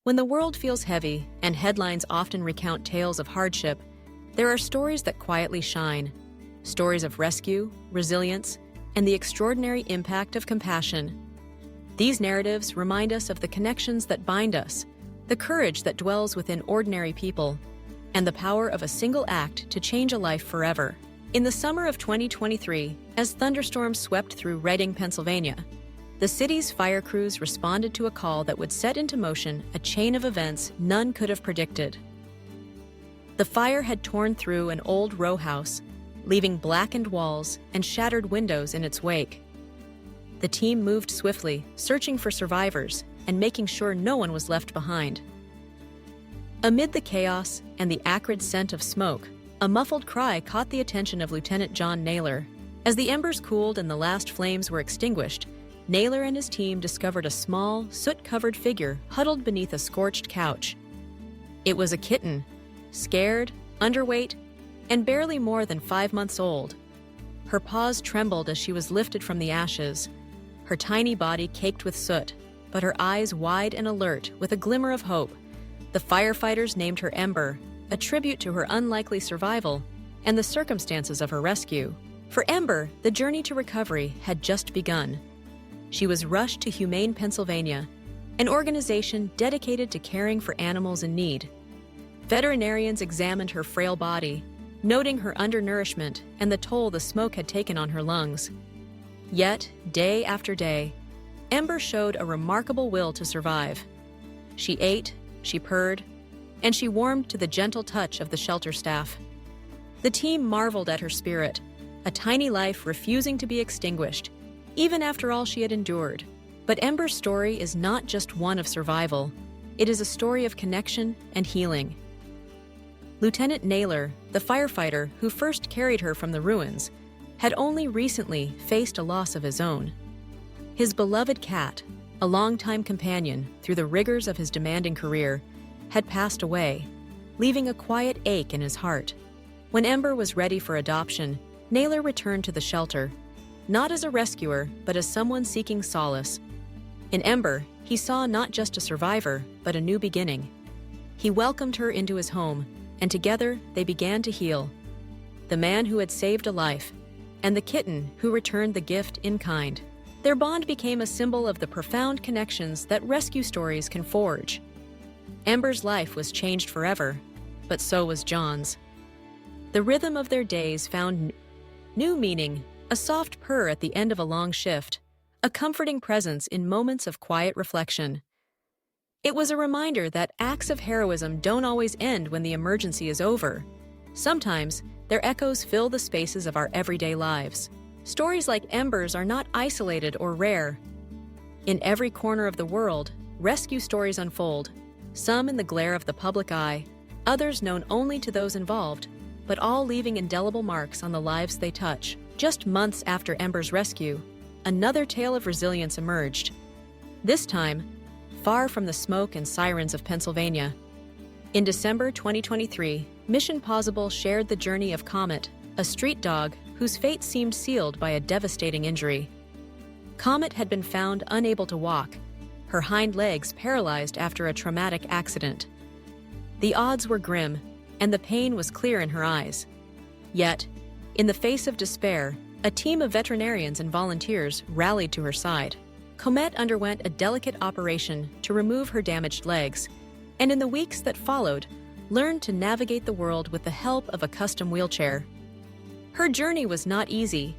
When the world feels heavy and headlines often recount tales of hardship, there are stories that quietly shine. Stories of rescue, resilience, and the extraordinary impact of compassion. These narratives remind us of the connections that bind us, the courage that dwells within ordinary people, and the power of a single act to change a life forever. In the summer of 2023, as thunderstorms swept through Reading, Pennsylvania, the city's fire crews responded to a call that would set into motion a chain of events none could have predicted. The fire had torn through an old row house, leaving blackened walls and shattered windows in its wake. The team moved swiftly, searching for survivors and making sure no one was left behind. Amid the chaos and the acrid scent of smoke, a muffled cry caught the attention of Lieutenant John Naylor. As the embers cooled and the last flames were extinguished, Naylor and his team discovered a small, soot-covered figure huddled beneath a scorched couch. It was a kitten, scared, underweight, and barely more than 5 months old. Her paws trembled as she was lifted from the ashes, her tiny body caked with soot, but her eyes wide and alert with a glimmer of hope. The firefighters named her Ember, a tribute to her unlikely survival and the circumstances of her rescue. For Ember, the journey to recovery had just begun. She was rushed to Humane Pennsylvania, an organization dedicated to caring for animals in need. Veterinarians examined her frail body, noting her undernourishment and the toll the smoke had taken on her lungs. Yet, day after day, Ember showed a remarkable will to survive. She ate, she purred, and she warmed to the gentle touch of the shelter staff. The team marveled at her spirit, a tiny life refusing to be extinguished, even after all she had endured. But Ember's story is not just one of survival. It is a story of connection and healing. Lieutenant Naylor, the firefighter who first carried her from the ruins, had only recently faced a loss of his own. His beloved cat, a longtime companion through the rigors of his demanding career, had passed away, leaving a quiet ache in his heart. When Ember was ready for adoption, Naylor returned to the shelter, not as a rescuer, but as someone seeking solace. In Ember, he saw not just a survivor, but a new beginning. He welcomed her into his home, and together they began to heal. The man who had saved a life, and the kitten who returned the gift in kind. Their bond became a symbol of the profound connections that rescue stories can forge. Ember's life was changed forever, but so was John's. The rhythm of their days found new meaning, a soft purr at the end of a long shift, a comforting presence in moments of quiet reflection. It was a reminder that acts of heroism don't always end when the emergency is over. Sometimes, their echoes fill the spaces of our everyday lives. Stories like Ember's are not isolated or rare. In every corner of the world, rescue stories unfold, some in the glare of the public eye, others known only to those involved, but all leaving indelible marks on the lives they touch. Just months after Ember's rescue, another tale of resilience emerged. This time, far from the smoke and sirens of Pennsylvania. In December 2023, Mission Possible shared the journey of Comet, a street dog whose fate seemed sealed by a devastating injury. Comet had been found unable to walk, her hind legs paralyzed after a traumatic accident. The odds were grim, and the pain was clear in her eyes. Yet, in the face of despair, a team of veterinarians and volunteers rallied to her side. Comet underwent a delicate operation to remove her damaged legs, and in the weeks that followed, learned to navigate the world with the help of a custom wheelchair. Her journey was not easy.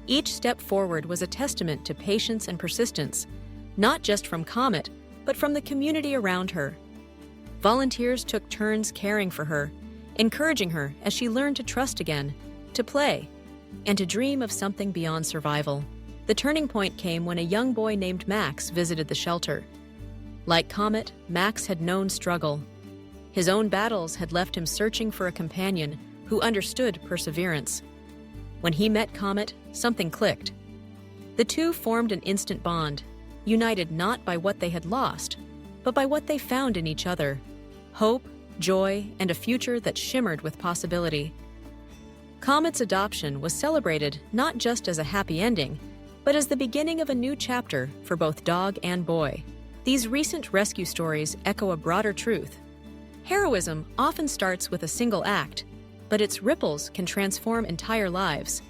Each step forward was a testament to patience and persistence, not just from Comet, but from the community around her. Volunteers took turns caring for her, encouraging her as she learned to trust again, to play, and to dream of something beyond survival. The turning point came when a young boy named Max visited the shelter. Like Comet, Max had known struggle. His own battles had left him searching for a companion who understood perseverance. When he met Comet, something clicked. The two formed an instant bond, united not by what they had lost, but by what they found in each other: hope, joy, and a future that shimmered with possibility. Comet's adoption was celebrated not just as a happy ending, but as the beginning of a new chapter for both dog and boy. These recent rescue stories echo a broader truth. Heroism often starts with a single act, but its ripples can transform entire lives.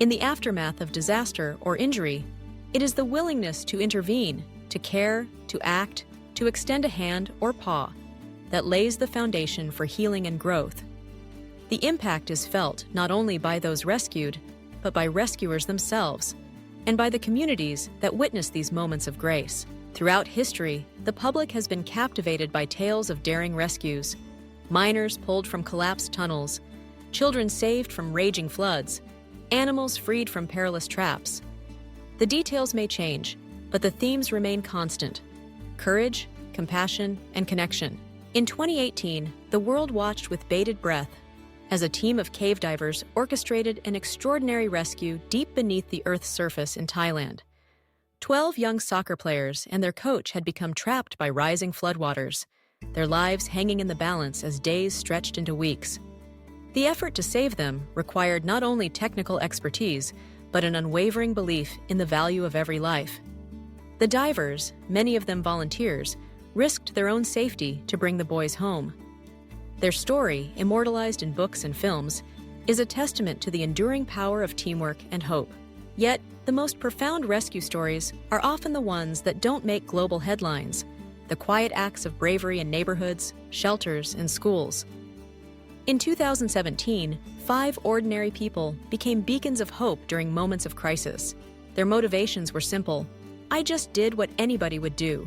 In the aftermath of disaster or injury, it is the willingness to intervene, to care, to act, to extend a hand or paw that lays the foundation for healing and growth. The impact is felt not only by those rescued, but by rescuers themselves, and by the communities that witness these moments of grace. Throughout history, the public has been captivated by tales of daring rescues: miners pulled from collapsed tunnels, children saved from raging floods, animals freed from perilous traps. The details may change, but the themes remain constant: courage, compassion, and connection. In 2018, the world watched with bated breath as a team of cave divers orchestrated an extraordinary rescue deep beneath the Earth's surface in Thailand. 12 young soccer players and their coach had become trapped by rising floodwaters, their lives hanging in the balance as days stretched into weeks. The effort to save them required not only technical expertise, but an unwavering belief in the value of every life. The divers, many of them volunteers, risked their own safety to bring the boys home. Their story, immortalized in books and films, is a testament to the enduring power of teamwork and hope. Yet, the most profound rescue stories are often the ones that don't make global headlines, the quiet acts of bravery in neighborhoods, shelters, and schools. In 2017, 5 ordinary people became beacons of hope during moments of crisis. Their motivations were simple: "I just did what anybody would do."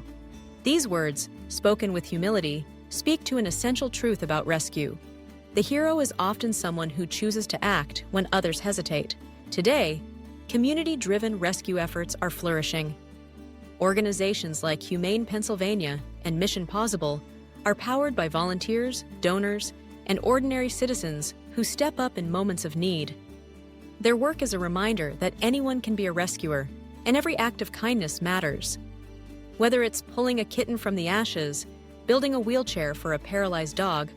These words, spoken with humility, speak to an essential truth about rescue. The hero is often someone who chooses to act when others hesitate. Today, community-driven rescue efforts are flourishing. Organizations like Humane Pennsylvania and Mission Possible are powered by volunteers, donors, and ordinary citizens who step up in moments of need. Their work is a reminder that anyone can be a rescuer, and every act of kindness matters. Whether it's pulling a kitten from the ashes, building a wheelchair for a paralyzed dog,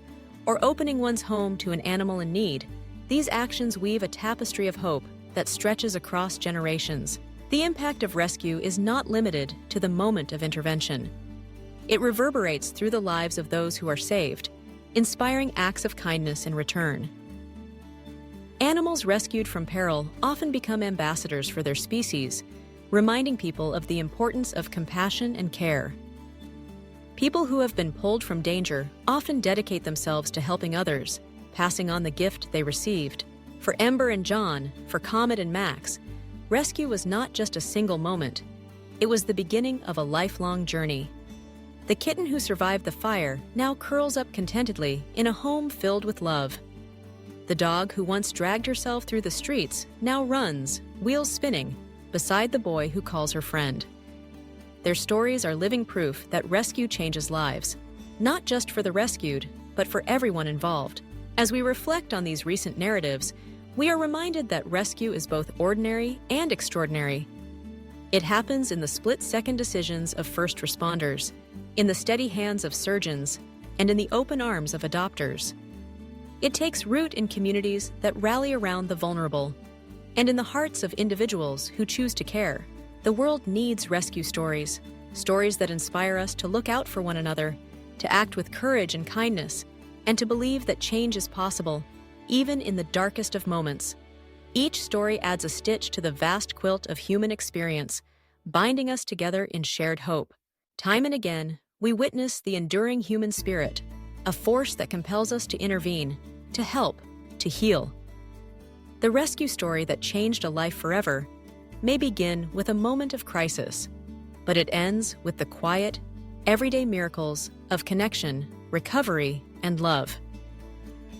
or opening one's home to an animal in need, these actions weave a tapestry of hope that stretches across generations. The impact of rescue is not limited to the moment of intervention. It reverberates through the lives of those who are saved, inspiring acts of kindness in return. Animals rescued from peril often become ambassadors for their species, reminding people of the importance of compassion and care. People who have been pulled from danger often dedicate themselves to helping others, passing on the gift they received. For Ember and John, for Comet and Max, rescue was not just a single moment. It was the beginning of a lifelong journey. The kitten who survived the fire now curls up contentedly in a home filled with love. The dog who once dragged herself through the streets now runs, wheels spinning, beside the boy who calls her friend. Their stories are living proof that rescue changes lives, not just for the rescued, but for everyone involved. As we reflect on these recent narratives, we are reminded that rescue is both ordinary and extraordinary. It happens in the split-second decisions of first responders, in the steady hands of surgeons, and in the open arms of adopters. It takes root in communities that rally around the vulnerable, and in the hearts of individuals who choose to care. The world needs rescue stories, stories that inspire us to look out for one another, to act with courage and kindness, and to believe that change is possible, even in the darkest of moments. Each story adds a stitch to the vast quilt of human experience, binding us together in shared hope. Time and again, we witness the enduring human spirit, a force that compels us to intervene, to help, to heal. The rescue story that changed a life forever may begin with a moment of crisis, but it ends with the quiet, everyday miracles of connection, recovery, and love.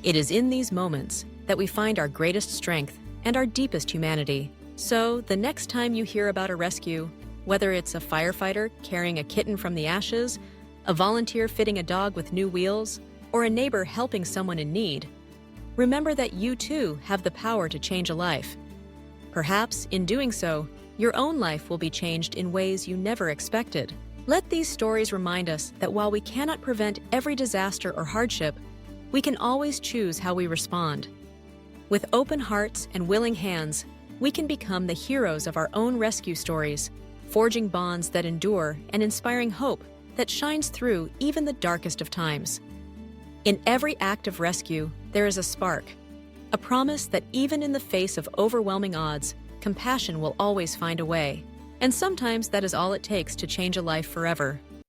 It is in these moments that we find our greatest strength and our deepest humanity. So, the next time you hear about a rescue, whether it's a firefighter carrying a kitten from the ashes, a volunteer fitting a dog with new wheels, or a neighbor helping someone in need, remember that you too have the power to change a life. Perhaps, in doing so, your own life will be changed in ways you never expected. Let these stories remind us that while we cannot prevent every disaster or hardship, we can always choose how we respond. With open hearts and willing hands, we can become the heroes of our own rescue stories, forging bonds that endure and inspiring hope that shines through even the darkest of times. In every act of rescue, there is a spark, a promise that even in the face of overwhelming odds, compassion will always find a way. And sometimes that is all it takes to change a life forever.